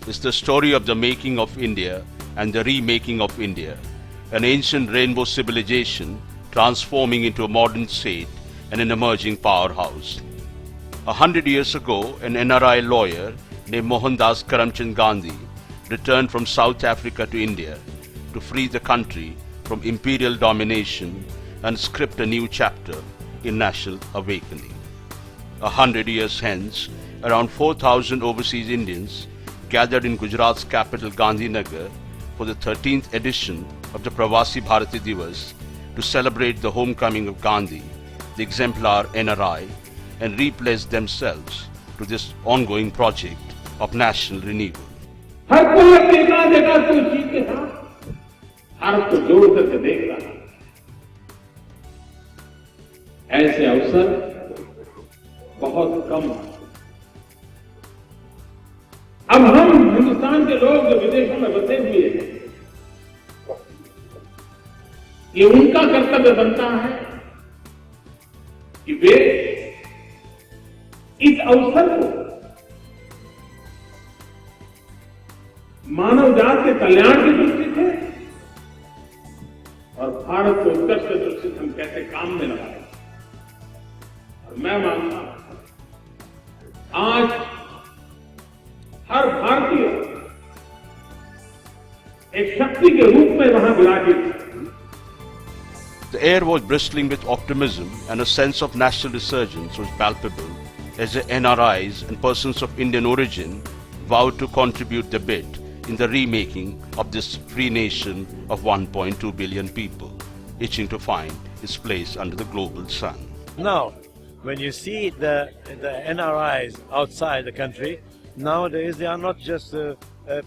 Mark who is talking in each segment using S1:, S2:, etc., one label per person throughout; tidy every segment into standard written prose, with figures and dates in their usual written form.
S1: Is the story of the making of India and the remaking of India, an ancient rainbow civilization transforming into a modern state and an emerging powerhouse. 100 years ago, an NRI lawyer named Mohandas Karamchand Gandhi returned from South Africa to India to free the country from imperial domination and script a new chapter in national awakening. 100 years hence, around 4,000 overseas Indians gathered in Gujarat's capital Gandhinagar for the 13th edition of the Pravasi Bharati Divas to celebrate the homecoming of Gandhi, the exemplar NRI, and repledge themselves to this ongoing project of national renewal.
S2: हर कोई देखा देखा कोई चीज के साथ भारत को जोड़ करके देख रहा है। ऐसे अवसर बहुत कम। अब हम हिंदुस्तान के लोग जो विदेशों में बसे हुए हैं, ये उनका कर्तव्य बनता है कि वे इस अवसर को मानव जात के कल्याण की दृष्टि से और भारत को उत्कर्ष की दृष्टि से हम कैसे काम में लगाएं। और मैं मानता हूं आज हर भारतीय एक शक्ति के रूप में वहां विराजित है।
S1: The air was bristling with optimism and a sense of national resurgence was palpable as the NRIs and persons of Indian origin vowed to contribute their bit in the remaking of this free nation of 1.2 billion people, itching to find its place under the global sun.
S3: Now, when you see the NRIs outside the country, nowadays they are not just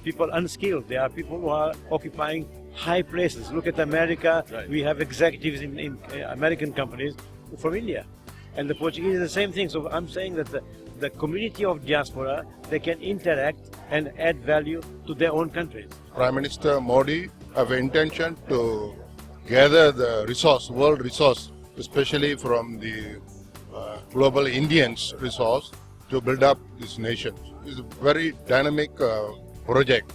S3: people unskilled, they are people who are occupying high places. Look at America, right. We have executives in American companies from India. And the Portuguese is the same thing. So I'm saying that the community of diaspora, they can interact and add value to their own countries.
S4: Prime Minister Modi have intention to gather the resource, world resource, especially from the global Indians resource to build up this nation. It's a very dynamic project.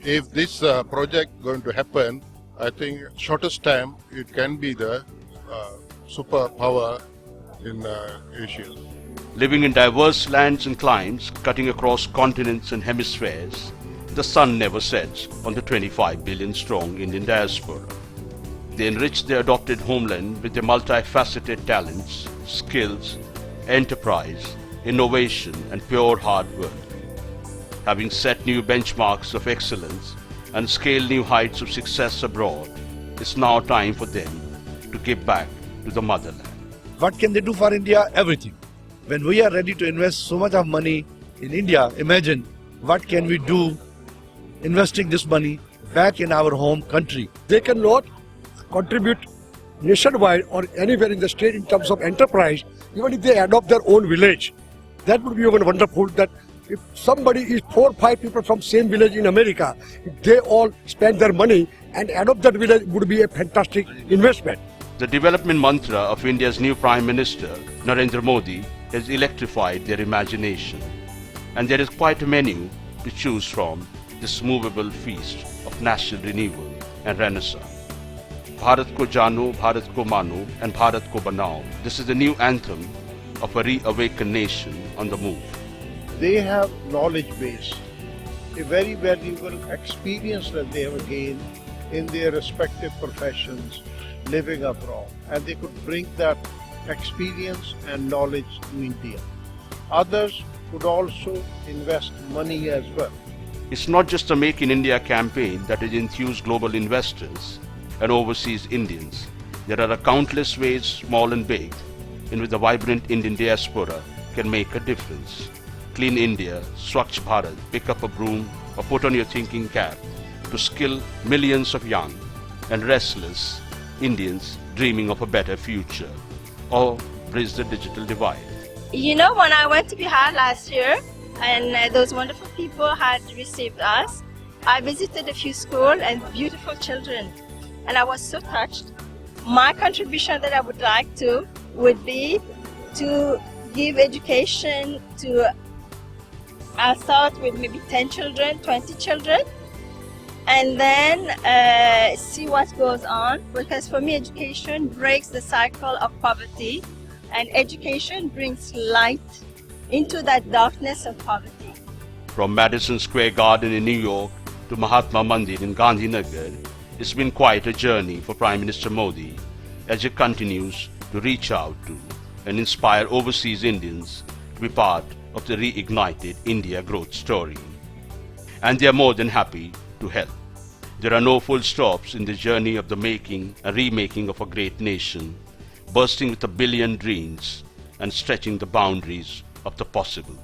S4: If this project going to happen, I think shortest time it can be the superpower in Asia.
S1: Living in diverse lands and climes, cutting across continents and hemispheres, the sun never sets on the 25 billion strong Indian diaspora. They enrich their adopted homeland with their multifaceted talents, skills, enterprise, innovation and pure hard work. Having set new benchmarks of excellence and scaled new heights of success abroad, it's now time for them to give back to the motherland.
S5: What can they do for India? Everything. When we are ready to invest so much of money in India, imagine what can we do investing this money back in our home country.
S6: They cannot contribute nationwide or anywhere in the state in terms of enterprise, even if they adopt their own village. That would be even wonderful that if somebody is 4 or 5 people from same village in America, if they all spend their money and adopt that village, would be a fantastic investment.
S1: The development mantra of India's new Prime Minister, Narendra Modi, has electrified their imagination. And there is quite a menu to choose from this movable feast of national renewal and renaissance. Bharat ko jano, Bharat ko mano, and Bharat ko banao. This is the new anthem of a reawakened nation on the move.
S7: They have knowledge base, a very valuable experience that they have gained in their respective professions living abroad, and they could bring that experience and knowledge to India. Others could also invest money as well.
S1: It's not just a Make in India campaign that has enthused global investors and overseas Indians. There are countless ways, small and big, in which the vibrant Indian diaspora can make a difference. Clean India, Swachh Bharat, pick up a broom or put on your thinking cap to skill millions of young and restless Indians dreaming of a better future, or bridge the digital divide.
S8: You know, when I went to Bihar last year and those wonderful people had received us, I visited a few schools and beautiful children, and I was so touched. My contribution that I would like to would be to give education to, I'll start with maybe 10 children, 20 children, and then see what goes on, because for me education breaks the cycle of poverty, and education brings light into that darkness of poverty.
S1: From Madison Square Garden in New York to Mahatma Mandir in Gandhinagar, it's been quite a journey for Prime Minister Modi as he continues to reach out to and inspire overseas Indians to be part of the reignited India growth story. And they are more than happy to help. There are no full stops in the journey of the making and remaking of a great nation, bursting with a billion dreams and stretching the boundaries of the possible.